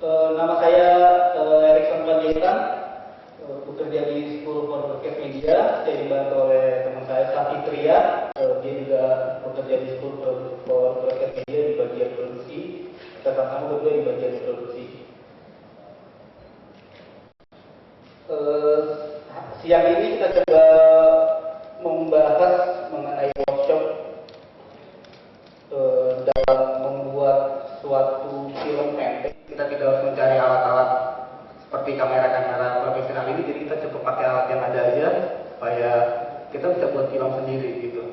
Nama saya Erikson Panjaitan, bekerja di School for Broadcast Media. Saya dibantu oleh teman saya Safi Tria, dia juga bekerja di School for Broadcast Media di bagian produksi. Kita sama-sama berdua di bagian produksi. Siang ini kita coba membahas mengenai workshop dalam membuat suatu film pendek. Kita tidak harus mencari alat-alat seperti kamera-kamera profesional ini, jadi kita cukup pakai alat yang ada aja supaya kita bisa buat film sendiri gitu.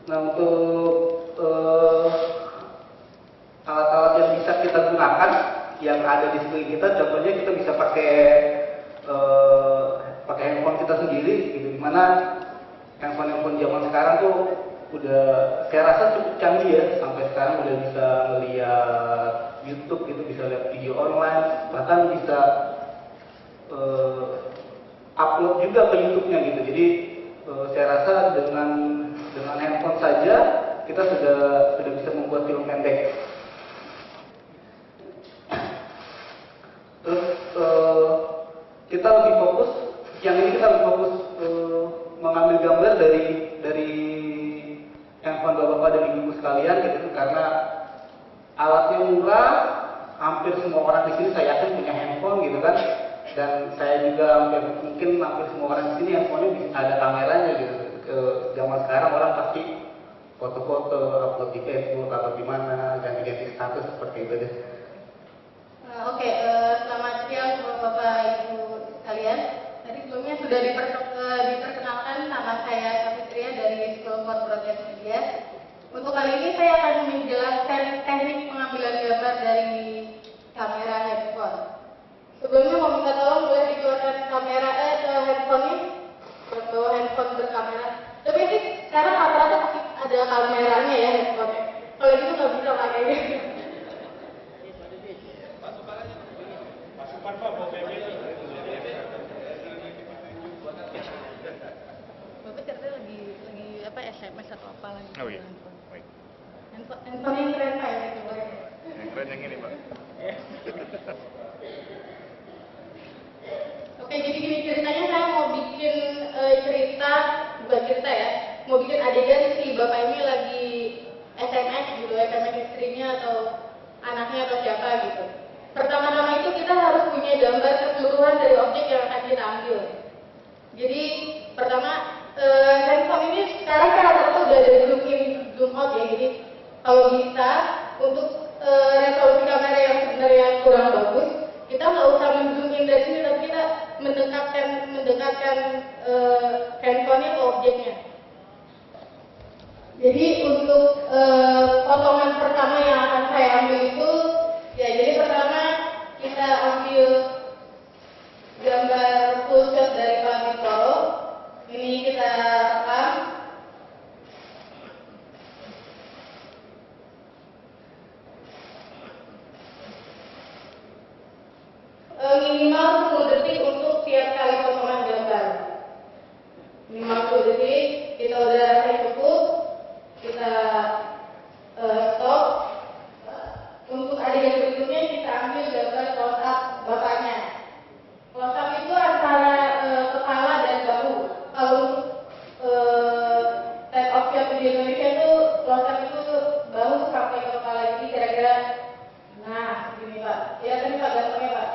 Nah, untuk alat-alat yang bisa kita gunakan yang ada di sekeliling kita, contohnya kita bisa pakai handphone kita sendiri gitu, dimana handphone zaman sekarang tuh udah saya rasa cukup canggih ya, sampai sekarang udah bisa melihat YouTube gitu, bisa lihat video online, bahkan bisa upload juga ke YouTube-nya gitu. Jadi saya rasa dengan handphone saja kita sudah bisa membuat film pendek. Terus kita lebih fokus, yang ini kita lebih fokus mengambil gambar dari handphone bapak-bapak dan ibu sekalian gitu, karena alatnya murah, hampir semua orang di sini saya yakin punya handphone gitu kan, dan saya juga mungkin hampir semua orang di sini handphonenya bisa ada kameranya gitu. Zaman sekarang orang pasti foto-foto, upload di Facebook atau di mana, ganti-ganti status seperti itu deh. Oke, selamat siang Bapak Ibu sekalian. Tadi sebelumnya sudah diperkenalkan, nama saya Safitria dari School for Broadcast Media. Untuk kali ini saya akan menjelaskan teknik pengambilan gambar dari kamera handphone. Sebelumnya mau minta tolong boleh dikeluarkan kamera handphone-nya, bawa handphone berkamera. Tapi sih sekarang rata-rata pasti ada kameranya ya handphone-nya. Kalau gitu nggak bisa pakai gitu. Bapak cerita lagi apa SMS atau apa lagi? Oh iya. Baik. Handphone yang keren Pak ya itu. Yang keren yang ini, Pak. Oke, jadi gini ceritanya, saya mau bikin cerita, bukan cerita ya, mau bikin adegan si bapak ini lagi SMS gitu, SMS istrinya atau anaknya atau siapa gitu. Pertama-tama itu kita harus punya gambar keseluruhan dari objek yang akan kita ambil. Jadi pertama, handphone ini sekarang kan rata-rata udah ada zoom in, zoom out ya. Jadi kalau bisa untuk resolusi kamera yang sebenarnya kurang bagus, kita nggak usah men-zoom in dari sini, tapi kita mendekatkan handphonenya ke objeknya. Jadi untuk potongan pertama yang akan saya ambil itu, ya jadi pertama kita ambil gambar full shot dari Pak Bintoro. Ini kita rekam. Minimal 10 detik untuk tiap kali potongan gambar. Minimal 10 detik, kita udah rasa cukup, kita stop. Untuk adegan berikutnya kita ambil gambar close up bapaknya. Close up itu antara kepala dan bahu. Kalau type of shot di Indonesia itu close up itu bahu sampai ke kepala, jadi kira-kira nah begini Pak. Ya tadi Pak gantengnya Pak.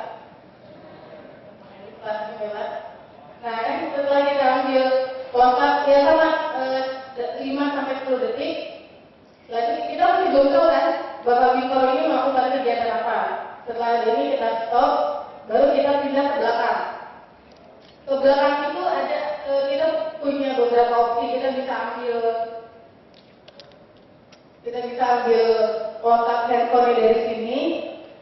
Nah, setelah kita ambil close up ya sama 5 sampai 10 detik. Lalu kita masih belum tahu kan Bapak Bintoro ini melakukan kegiatan apa. Setelah ini kita stop, baru kita pindah ke belakang. Ke belakang itu ada kita punya beberapa opsi. Kita bisa ambil close up handphone dari sini,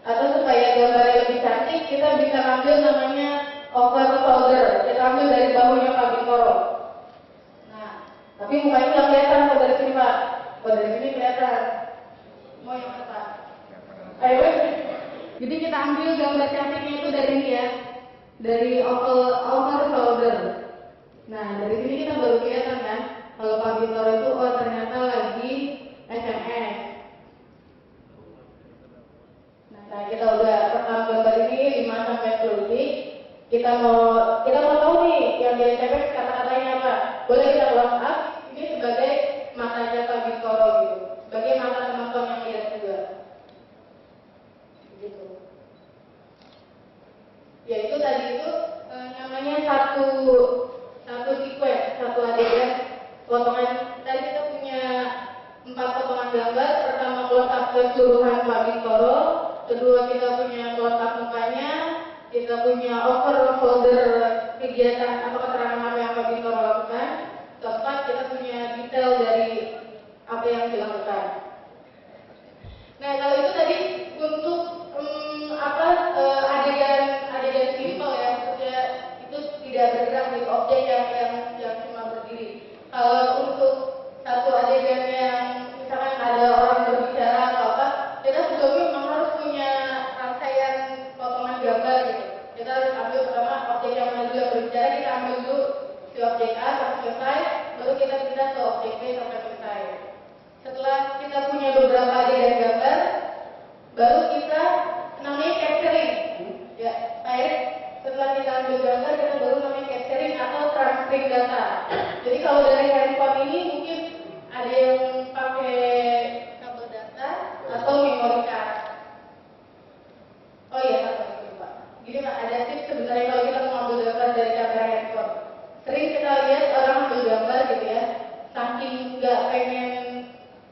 atau supaya gambarnya lebih cantik kita bisa ambil namanya over shoulder. Kita ambil dari bahunya Pak Bintoro. Nah, tapi mukanya nggak kelihatan kalau dari sini Pak. Kalau dari sini kelihatan. Mau yang mana Pak? Ayo. Jadi kita ambil gambar cantiknya itu dari ini ya, dari over shoulder. Nah dari sini kita baru kelihatan kan, kalau Pak Bintoro itu oh ternyata lagi SMS. kita mau tahu nih yang di SMS kata-katanya apa. Boleh kita WhatsApp ini sebagai matanya Pak Bintoro gitu, sebagai mata teman-teman yang lihat juga. Gitu. Ya itu tadi itu namanya satu sequence, satu adegan potongan. Tadi kita punya 4 potongan gambar. Pertama close up keseluruhan Pak Bintoro, kedua kita punya close up mukanya, kita punya over folder kegiatan atau keterangan apa yang Pak Bintoro lakukan, keempat kita punya detail dari apa yang dilakukan. Nah kalau itu tadi untuk adegan simpel ya, maksudnya itu tidak bergerak di objek yang cuma berdiri. Kalau untuk satu adegan yang misalkan ada orang berbicara atau apa, kita sebelumnya memang harus punya rangkaian potongan gambar gitu. Kita harus ambil pertama objek yang mana dulu yang berbicara, kita ambil dulu si objek A sampai selesai, baru kita pindah ke objek B sampai selesai. Setelah kita punya beberapa adegan gambar, baru kita namanya capturing. Ya, baik. Setelah kita ambil gambar, kita baru namanya capturing atau transferring data. Jadi kalau dari handphone ini mungkin ada yang pakai kabel data atau memory card. Oh iya, satu lagi Pak. Gini Pak, ada tips sebenarnya kalau kita mau ambil gambar dari kamera handphone. Sering kita lihat orang ambil gambar gitu ya, saking nggak pengen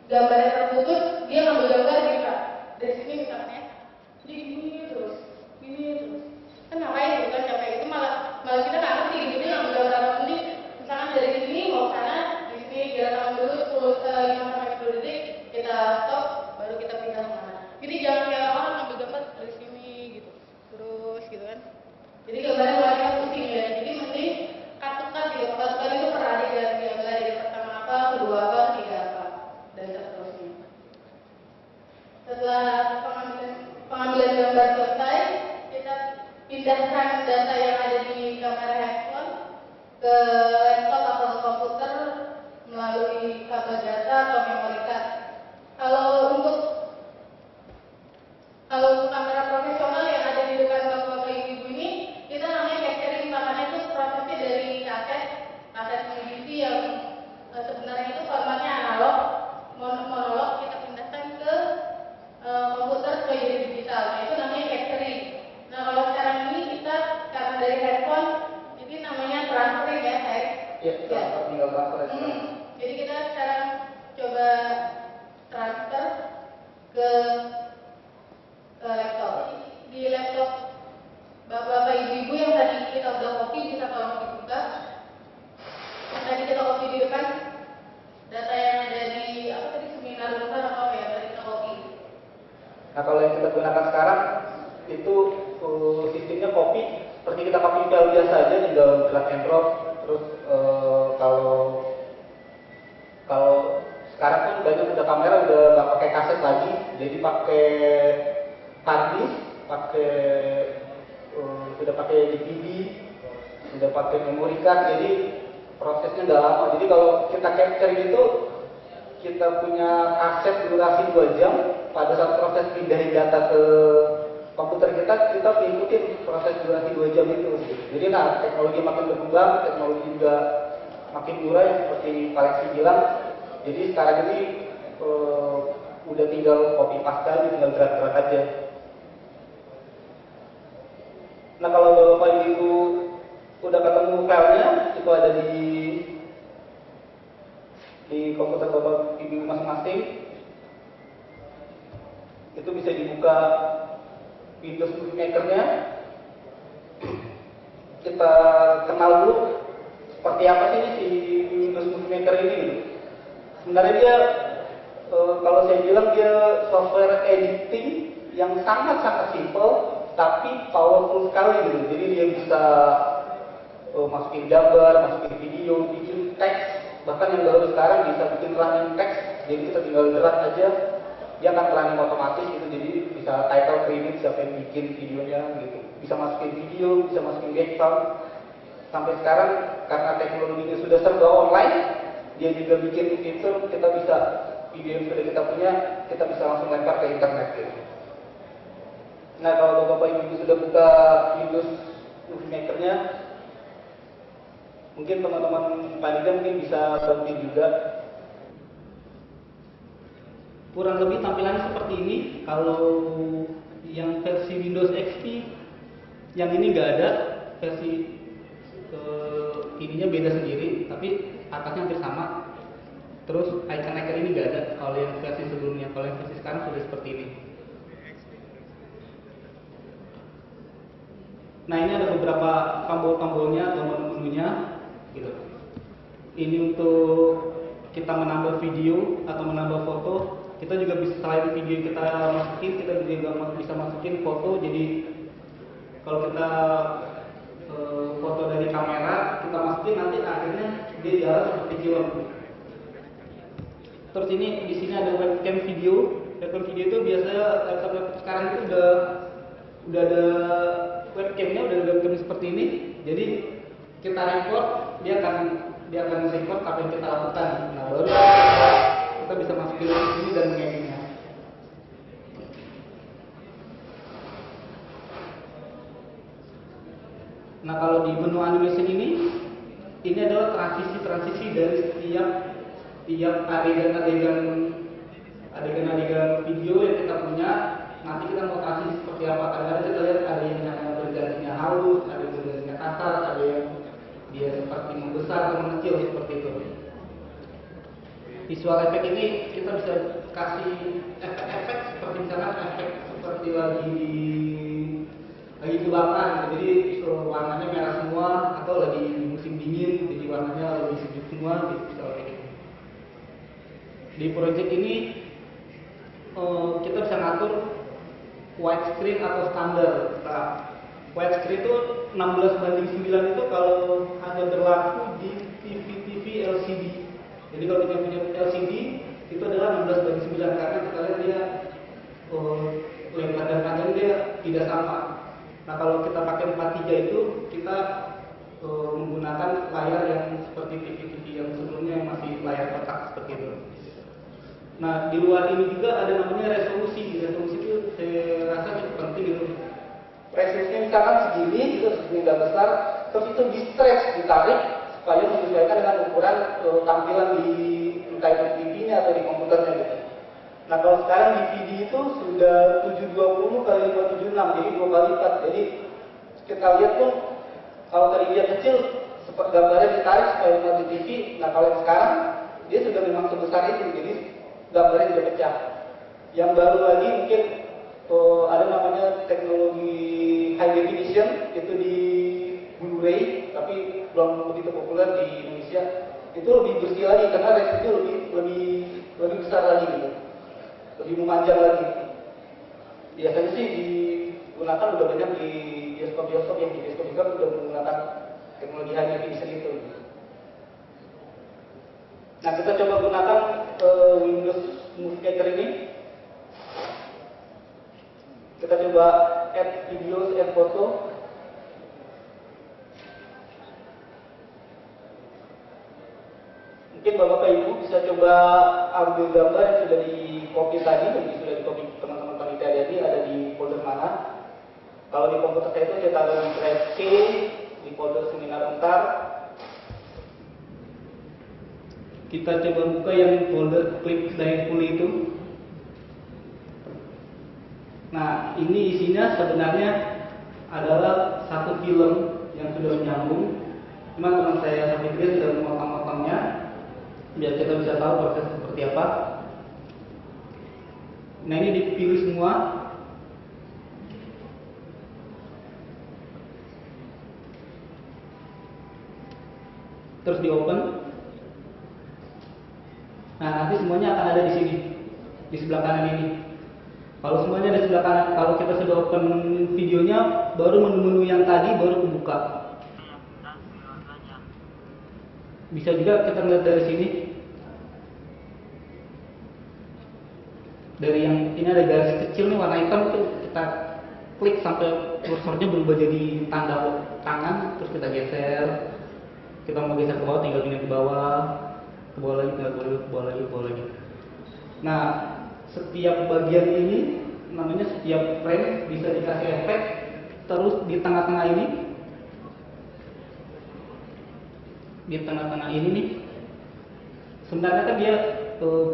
gambarnya terputus, dia ngambil gambar gitu Pak. Dari sini misalnya, ini terus. Kan ngapain gitu kan, capek itu malah kita nggak ngerti gitu, dia ngambil gambar apa penting. Misalkan dari sini mau ke sana, di sini kita tahan dulu 5-10 detik, kita stop, baru kita pindah kemana. Jadi jangan kayak orang ngambil gambar dari sini gitu, terus gitu kan. Jadi gambarnya mulai pusing ya. Jadi mending cut gitu. Cut itu per adegan, diambil adegan pertama apa, kedua apa, ketiga apa, dan seterusnya. Setelah pengambilan gambar selesai, kita pindahkan data yang ada di kamera handphone ke laptop atau ke komputer melalui kabel data atau memory card. Kalau untuk kamera profesional yang ada di depan bapak ibu ini, kita namanya capturing, makanya itu prosesnya dari kaset DVD yang sebenarnya itu formatnya analog, monolog, kita pindahkan ke komputer menjadi digital. Nah itu namanya capturing. Nah kalau sekarang ini kita karena dari handphone, ini namanya transferring ya, saya. Iya, tinggal transfer aja. Jadi kita sekarang coba transfer ke laptop. Di laptop bapak-bapak ibu-ibu yang tadi kita udah copy, bisa tolong dibuka. Yang tadi kita copy di depan, data yang ada di apa tadi, seminar besar atau apa ya, tadi kita copy. Nah kalau yang kita gunakan sekarang itu sistemnya copy, seperti kita copy file biasa aja, tinggal drag and drop. Terus kalau sekarang kan banyak udah kamera udah nggak pakai kaset lagi, jadi pakai hard disk, sudah pakai DVD, sudah pakai memory card, jadi prosesnya nggak lama. Jadi kalau kita capture itu, kita punya kaset durasi 2 jam. Pada saat proses pindahin data ke komputer kita ikutin proses durasi 2 jam itu. Jadi teknologi makin berkembang, teknologi juga makin murah seperti Pak Lexi bilang. Jadi sekarang ini udah tinggal copy paste aja, tinggal drag aja. Nah kalau Bapak Ibu udah ketemu filenya, itu ada di komputer Bapak Ibu masing-masing. Itu bisa dibuka Windows Movie Maker-nya. Kita kenal dulu seperti apa sih si Windows Movie Maker ini. Sebenarnya dia kalau saya bilang dia software editing yang sangat-sangat simple tapi powerful sekali gitu. Jadi dia bisa masukin gambar, masukin video, bikin teks, bahkan yang baru sekarang bisa bikin running teks. Jadi kita tinggal drag aja, dia akan running otomatis gitu. Jadi bisa title credit siapa yang bikin videonya gitu. Bisa masukin video, bisa masukin background. Sampai sekarang karena teknologinya sudah serba online, dia juga bikin fitur kita bisa video yang sudah kita punya, kita bisa langsung lempar ke internet gitu. Nah kalau Bapak Ibu sudah buka Windows movie makernya. Mungkin teman-teman panitia mungkin bisa bantu juga. Kurang lebih tampilannya seperti ini. Kalau yang versi Windows XP, yang ini nggak ada, versi ininya beda sendiri, tapi atasnya hampir sama. Terus icon-icon ini nggak ada kalau yang versi sebelumnya. Kalau yang versi sekarang sudah seperti ini. Nah, ini ada beberapa tombol-tombolnya atau menu-menunya gitu. Ini untuk kita menambah video atau menambah foto. Kita juga bisa, selain video kita masukin, kita juga bisa masukin foto. Jadi kalau kita foto dari kamera, kita masukin, nanti akhirnya dia jalan seperti film. Terus ini di sini ada webcam video. Webcam video itu biasanya laptop sekarang itu udah ada webcamnya, udah ada webcam seperti ini. Jadi kita record, dia akan record apa yang kita lakukan. Nah, baru kita bisa masukin di sini dan mengeditnya. Nah, kalau di menu animation ini adalah transisi dari setiap adegan video yang kita punya. Nanti kita mau transisi seperti apa. Kadang-kadang kita lihat ada yang bergantinya halus, ada yang bergantinya kasar, ada yang dia seperti membesar atau mengecil seperti itu. Visual effect ini kita bisa kasih efek-efek seperti misalnya efek seperti lagi di belakang, jadi warnanya merah semua, atau lagi musim dingin, jadi warnanya lebih sejuk semua, gitu. Di project ini kita bisa ngatur widescreen atau standar. Nah, widescreen itu 16:9 itu kalau hanya berlaku di TV LCD. Jadi kalau kita punya LCD itu adalah 16:9 karena kita lihat dia lebar dan panjang dia tidak sama. Nah, kalau kita pakai 43 itu kita menggunakan layar yang seperti TV yang sebelumnya yang masih layar kotak seperti itu. Nah, di luar ini juga ada namanya resolusi. Resolusi itu saya rasa cukup penting gitu. Resolusinya misalkan segini, itu segini nggak besar, terus itu di stretch, ditarik supaya menyesuaikan dengan ukuran tampilan di entah itu TV-nya atau di komputernya gitu. Nah, kalau sekarang DVD itu sudah 720 kali 576, jadi 2 kali lipat. Jadi kita lihat pun kalau tadi dia kecil, gambarnya ditarik supaya lihat di TV. Nah, kalau yang sekarang dia sudah memang sebesar itu, jadi gambarnya sudah pecah. Yang baru lagi mungkin ada namanya teknologi high definition, itu di Blu-ray, tapi belum begitu populer di Indonesia. Itu lebih bersih lagi karena resolusinya lebih besar lagi gitu. Lebih memanjang lagi. Biasanya sih digunakan udah banyak di bioskop-bioskop yang di bioskop juga udah menggunakan teknologi high definition itu. Nah, kita coba gunakan Windows Movie Maker ini. Kita coba add videos, add foto. Mungkin Bapak Ibu bisa coba ambil gambar yang sudah di copy tadi, yang sudah di copy teman-teman panitia tadi, ada di folder mana. Kalau di komputer saya itu saya taruh di drive C, di folder seminar entar. Kita coba buka yang folder Clip Direfully itu. Nah, ini isinya sebenarnya adalah satu film yang sudah menyambung. Cuma teman saya Fikri sudah memotong-motongnya biar kita bisa tahu proses seperti apa. Nah, ini dipilih semua. Terus di open. Nah, nanti semuanya akan ada di sini, di sebelah kanan ini. Kalau semuanya ada di sebelah kanan, kalau kita sudah open videonya, baru menu-menu yang tadi baru kebuka. Bisa juga kita lihat dari sini. Dari yang ini ada garis kecil nih warna hitam, itu kita klik sampai kursornya berubah jadi tanda tangan, terus kita geser. Kita mau geser ke bawah, tinggal pindah ke bawah lagi, tinggal ke bawah lagi. Nah, setiap bagian ini namanya setiap frame bisa dikasih efek. Terus di tengah-tengah ini di tengah-tengah ini nih, sebenarnya kan dia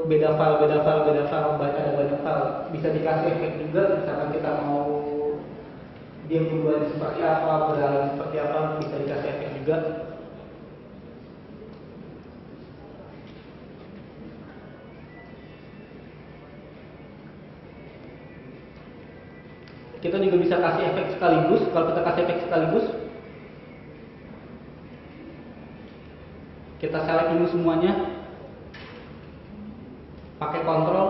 beda file, ada banyak file, bisa dikasih efek juga. Misalkan kita mau dia berubah seperti apa, berjalan seperti apa, bisa dikasih efek juga. Kita juga bisa kasih efek sekaligus. Kalau kita kasih efek sekaligus, kita select dulu semuanya, pakai kontrol.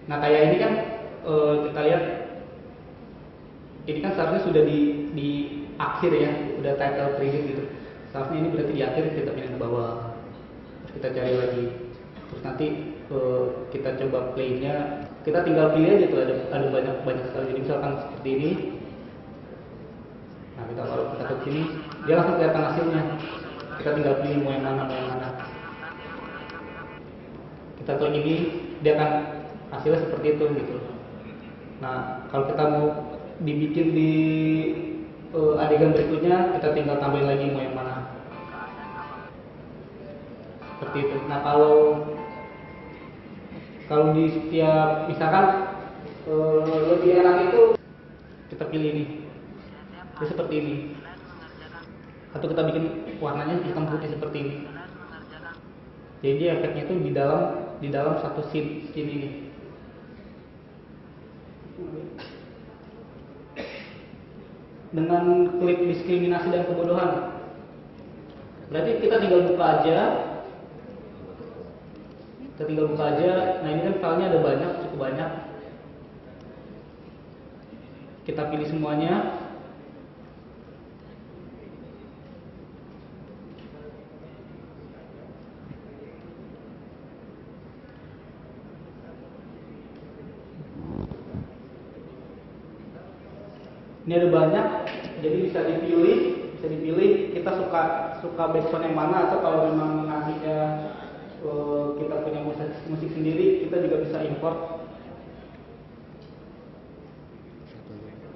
Nah kayak ini kan kita lihat, ini kan seharusnya sudah di akhir ya, udah title preview gitu. Seharusnya ini berarti di akhir, kita pindah ke bawah, kita cari lagi, terus nanti kita coba play-nya, kita tinggal pilih aja tuh, ada banyak sekali. Jadi misalkan seperti ini, nah kita taruh kita ke sini, dia langsung kelihatan hasilnya. Kita tinggal pilih mau yang mana. Kita klik ini, dia akan hasilnya seperti itu gitu. Nah kalau kita mau dibikin di adegan berikutnya, kita tinggal tambahin lagi mau yang mana, seperti itu. Nah kalau di setiap, misalkan lebih enak itu kita pilih ini, jadi seperti ini, atau kita bikin warnanya hitam putih seperti ini. Jadi efeknya itu di dalam satu scene ini. Dengan klik diskriminasi dan kebodohan, berarti kita tinggal buka aja. Nah ini kan filenya ada banyak, cukup banyak. Kita pilih semuanya. Ini ada banyak, jadi bisa dipilih kita suka background yang mana, atau kalau memang nantinya kita punya musik sendiri, kita juga bisa import.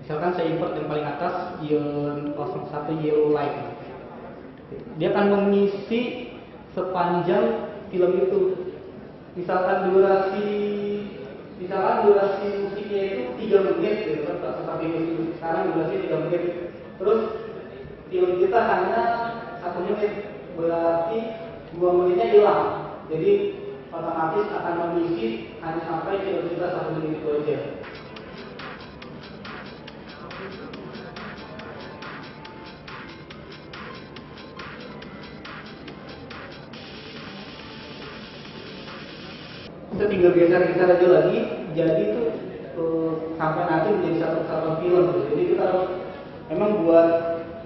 Misalkan saya import yang paling atas, Ion 01 Yellow Light. Dia akan mengisi sepanjang film itu. Misalkan durasi musiknya itu 3 menit gitu kan, seperti musik sekarang durasi 3 menit. Terus film kita hanya 1 menit, berarti 2 menitnya hilang. Jadi otomatis akan mengisi hanya sampai film kita 1 menit itu aja. Kita tinggal geser aja lagi, jadi itu sampai nanti menjadi satu film. Jadi kita harus memang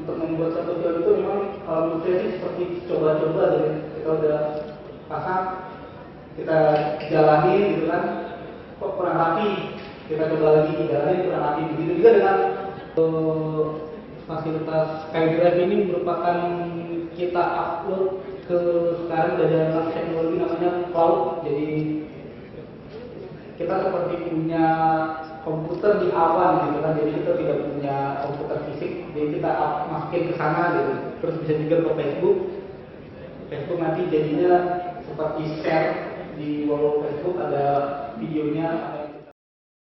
untuk membuat satu film itu memang kalau menurut saya sih seperti coba-coba. Jadi kita udah pasang, kita jalani gitu kan, kok kurang rapi, kita coba lagi jalani kurang rapi. Begitu juga dengan fasilitas SkyDrive ini merupakan kita upload ke, sekarang ada teknologi namanya cloud. Jadi kita seperti punya komputer di awan gitu kan, jadi kita tidak punya komputer fisik, jadi kita masukin ke sana gitu. Terus bisa juga ke Facebook nanti jadinya seperti share di wall Facebook, ada videonya,